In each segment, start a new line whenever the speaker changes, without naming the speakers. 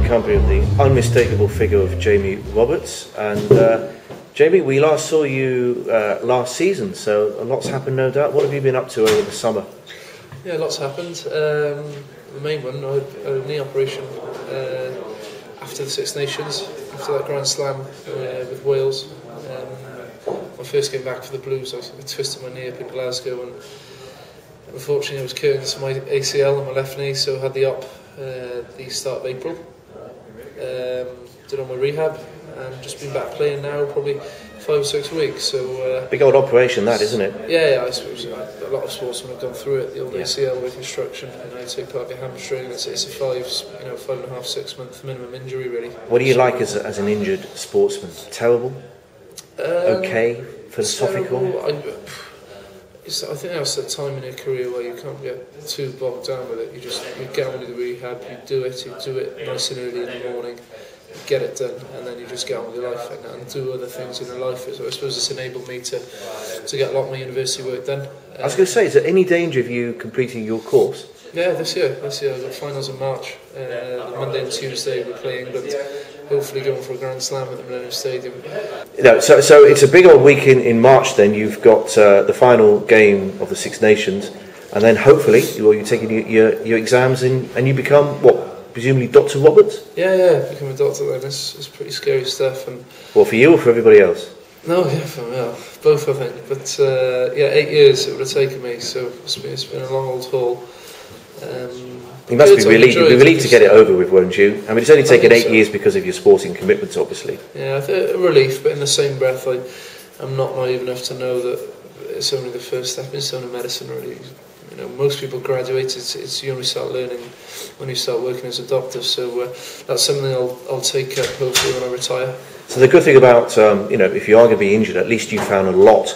company of the unmistakable figure of Jamie Roberts. And Jamie, we last saw you last season, so a lot's happened, no doubt. What have you been up to over the summer?
Yeah, lots happened. The main one, I had a knee operation after the Six Nations, after that Grand Slam with Wales. My first game back for the Blues, I twisted my knee up in Glasgow, and unfortunately I was curtained to my ACL on my left knee, so I had the op the start of April. Did all my rehab and just been back playing now probably 5 or 6 weeks. So
big old operation that, isn't it?
Yeah, I suppose a lot of sportsmen have gone through it. The old ACL reconstruction, I take part of your hamstring. It's a 5.5, 6 month minimum injury really.
What do you like as an injured sportsman? Terrible? Okay? Philosophical?
I think that's the time in your career where you can't get too bogged down with it. You get on with the rehab, you do it nice and early in the morning, you get it done, and then you just get on with your life and do other things in your life. So I suppose it's enabled me to get a lot of my university work done.
I was going to say, is there any danger of you completing your course?
Yeah, this year I've got finals in March. Monday and Tuesday we're playing England. Hopefully going for a Grand Slam at the Millennium Stadium.
So it's a big old week in March then. You've got the final game of the Six Nations, and then hopefully you're taking your exams and you become, what, presumably Dr. Roberts?
Yeah, become a doctor then. It's pretty scary stuff. And
well, for you or for everybody else?
No, yeah, for me, both I think. But 8 years it would have taken me, so it's been a long old haul.
You must be relieved to get it over with, won't you? I mean, it's only taken 8 years because of your sporting commitments, obviously.
Yeah, I think a relief, but in the same breath, I'm not naive enough to know that it's only the first step into medicine, really. You know, most people graduate, it's you only start learning when you start working as a doctor, so that's something I'll take up, hopefully, when I retire.
So the good thing about, if you are going to be injured, at least you found a lot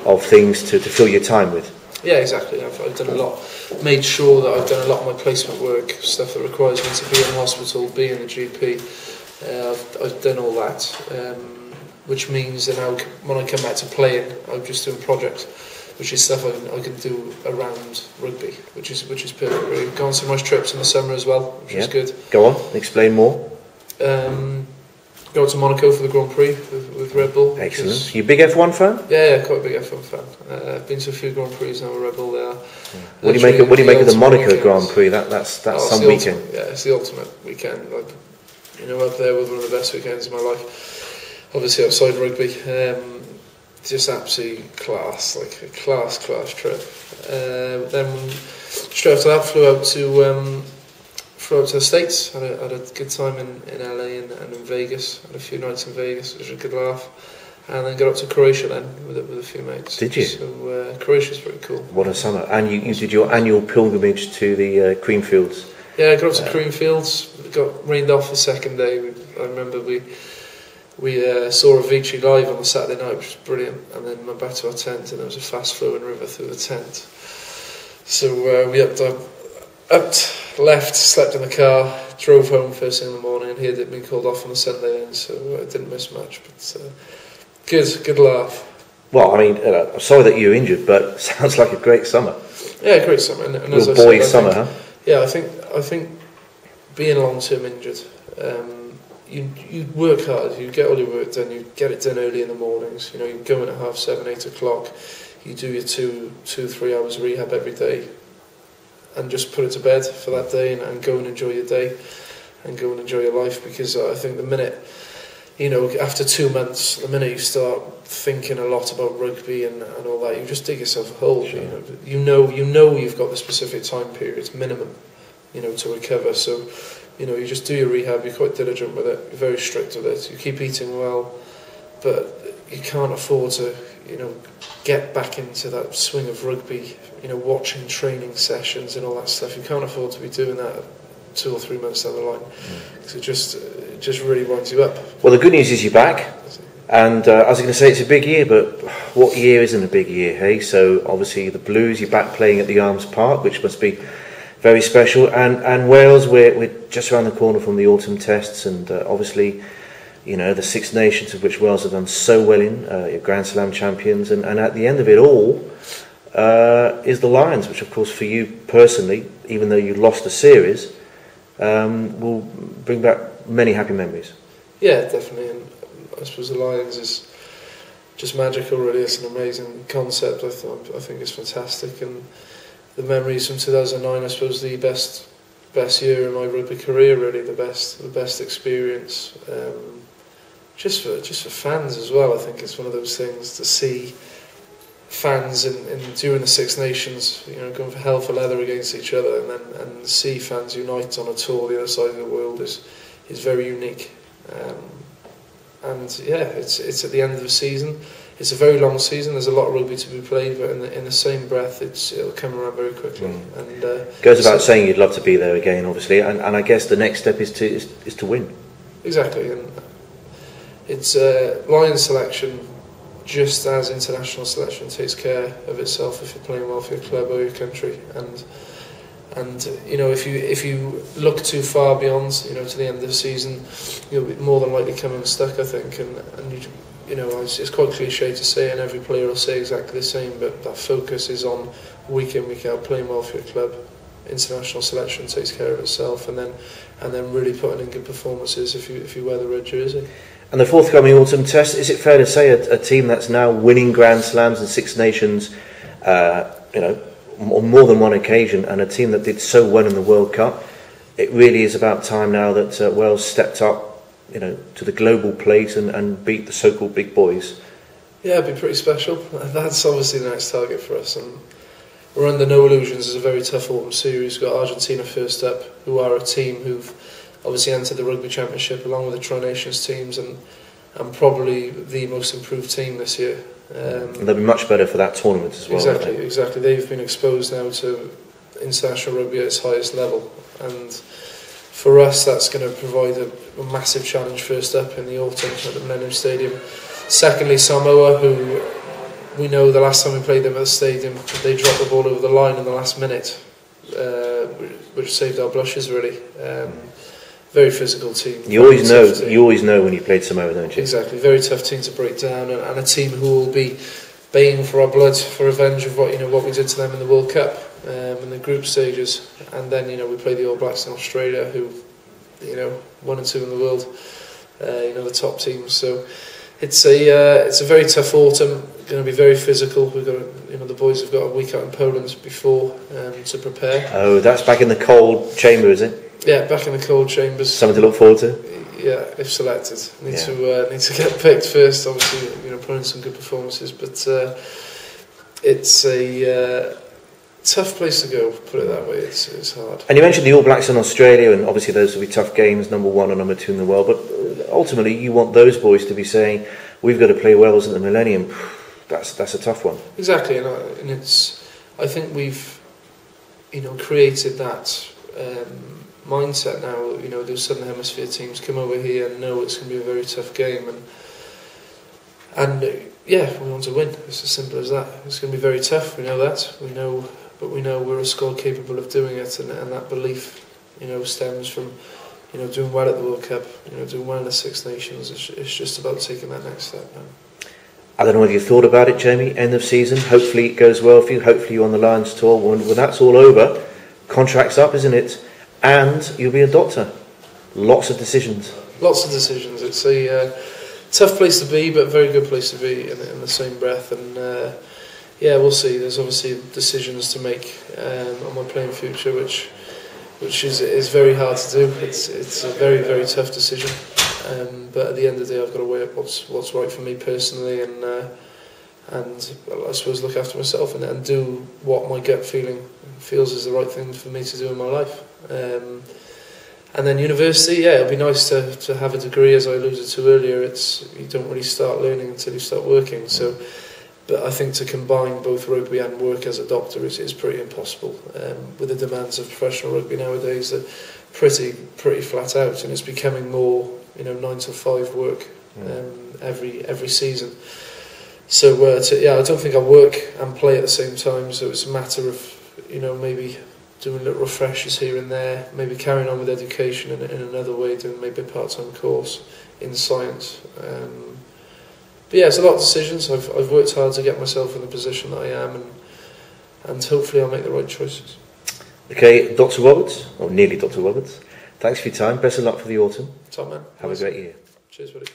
of things to fill your time with.
Yeah, exactly. I've done a lot, made sure that I've done a lot of my placement work, stuff that requires me to be in the hospital, be in the GP. I've done all that, which means that now when I come back to playing, I'm just doing projects, which is stuff I can do around rugby, which is perfect. Really. Gone on some nice trips in the summer as well, which is good.
Go on, explain more.
Go to Monaco for the Grand Prix with Red Bull.
Excellent. You a big F1 fan?
Yeah, quite a big F1 fan. I've been to a few Grand Prix now with Red Bull there.
What do you make of the Monaco weekend. Grand Prix? That's some weekend.
It's the ultimate weekend. Up there with one of the best weekends of my life. Obviously outside rugby, just absolutely class, like a class trip. Then straight after that, flew out to the States, had a good time in LA and in Vegas, had a few nights in Vegas, which was a good laugh, and then got up to Croatia then with a few mates.
Did you?
So Croatia's pretty cool.
What a summer. And you did your annual pilgrimage to the Creamfields.
Yeah, I got up to Creamfields, got rained off the second day. I remember we saw Avicii live on the Saturday night, which was brilliant, and then went back to our tent and there was a fast flowing river through the tent. So we upped, left, slept in the car, drove home first thing in the morning, and heard it been called off on the Sunday then, so I didn't miss much, but good laugh.
Well, I mean, I'm sorry that you're injured, but sounds like a great summer.
Yeah, great summer. And as
real boy summer, huh?
Yeah, I think being long-term injured, you work hard, you get all your work done, you get it done early in the mornings, you go in at 7:30, 8 o'clock, you do your 2-3 hours rehab every day, and just put it to bed for that day and go and enjoy your day and go and enjoy your life, because I think the minute, after 2 months, the minute you start thinking a lot about rugby and all that, you just dig yourself a hole. Sure. You know you've got the specific time period minimum, to recover. So, you just do your rehab. You're quite diligent with it. You're very strict with it. You keep eating well, but you can't afford to, get back into that swing of rugby. Watching training sessions and all that stuff. You can't afford to be doing that 2 or 3 months down the line, because it just really winds you up.
Well, the good news is you're back, and I was going to say it's a big year, but what year isn't a big year, hey? So obviously the Blues, you're back playing at the Arms Park, which must be very special, and Wales, we're just around the corner from the autumn tests, and obviously, the Six Nations, of which Wales have done so well in, your Grand Slam champions, and at the end of it all is the Lions, which of course for you personally, even though you lost the series, will bring back many happy memories.
Yeah, definitely. And I suppose the Lions is just magical, really. It's an amazing concept. I think it's fantastic, and the memories from 2009, I suppose, the best year in my rugby career, really. The best experience. Just for fans as well. I think it's one of those things to see fans during the Six Nations, going for hell for leather against each other, and see fans unite on a tour the other side of the world is very unique. And yeah, it's at the end of the season. It's a very long season. There's a lot of rugby to be played, but in the same breath, it'll come around very quickly. And
goes without saying, you'd love to be there again, obviously. And I guess the next step is to win.
Exactly, and it's Lions selection, just as international selection takes care of itself if you're playing well for your club or your country. And if you look too far beyond, to the end of the season, you'll be more than likely come unstuck, I think. And it's quite cliche to say, and every player will say exactly the same, but that focus is on week in, week out, playing well for your club. International selection takes care of itself, and then really putting in good performances if you wear the red jersey.
And the forthcoming autumn test, is it fair to say a team that's now winning Grand Slams and Six Nations, on more than one occasion, and a team that did so well in the World Cup, it really is about time now that Wales stepped up, to the global plate and beat the so-called big boys?
Yeah, it'd be pretty special. That's obviously the next target for us, and we're under no illusions. It's a very tough autumn series. We've got Argentina first up, who are a team who've obviously entered the Rugby Championship along with the Tri-Nations teams, and probably the most improved team this year.
And they'll be much better for that tournament as well.
Exactly. They've been exposed now to international rugby at its highest level, and for us that's going to provide a massive challenge first up in the autumn at the Millennium Stadium. Secondly, Samoa, who we know the last time we played them at the stadium, they dropped the ball over the line in the last minute, which saved our blushes, really. Very physical team. You
always know when you played Samoa, don't you?
Exactly. Very tough team to break down, and a team who will be baying for our blood, for revenge of what we did to them in the World Cup, in the group stages. And then we play the All Blacks in Australia, who 1 and 2 in the world, the top teams. So it's a very tough autumn. Going to be very physical. We've got the boys have got a week out in Poland before to prepare.
Oh, that's back in the cold chamber, is it?
Yeah, back in the cold chambers.
Something to look forward to.
Yeah, if selected, need to get picked first. Obviously, put in some good performances, but it's a tough place to go. Put it that way. It's hard.
And you mentioned the All Blacks in Australia, and obviously those will be tough games, number 1 and number 2 in the world. But ultimately, you want those boys to be saying, "We've got to play Wales at the Millennium." That's a tough one.
Exactly, and I think we've created that mindset now. Those Southern Hemisphere teams come over here and know it's going to be a very tough game, and we want to win. It's as simple as that. It's going to be very tough. We know that. But we know we're a squad capable of doing it, and that belief, stems from doing well at the World Cup, doing well in the Six Nations. It's just about taking that next step now.
I don't know whether you thought about it, Jamie. End of season. Hopefully it goes well for you. Hopefully you're on the Lions tour. When that's all over, contract's up, isn't it? And you'll be a doctor. Lots of decisions. It's
a tough place to be, but a very good place to be in the same breath. And we'll see. There's obviously decisions to make on my playing future, which is very hard to do. It's a very, very tough decision. But at the end of the day, I've got to weigh up what's right for me personally, and I suppose look after myself and do what my gut feels is the right thing for me to do in my life. And then university, it'll be nice to have a degree, as I alluded to earlier. You don't really start learning until you start working. So, but I think to combine both rugby and work as a doctor is pretty impossible. With the demands of professional rugby nowadays, they're pretty flat out, and it's becoming more 9 to 5 work every season. So I don't think I work and play at the same time. So it's a matter of maybe doing little refreshers here and there, maybe carrying on with education in another way, doing maybe a part-time course in science. But it's a lot of decisions. I've worked hard to get myself in the position that I am, and hopefully I'll make the right choices.
Okay, Dr. Roberts, or nearly Dr. Roberts. Thanks for your time. Best of luck for the autumn.
Top man.
Have a great year.
Cheers, buddy.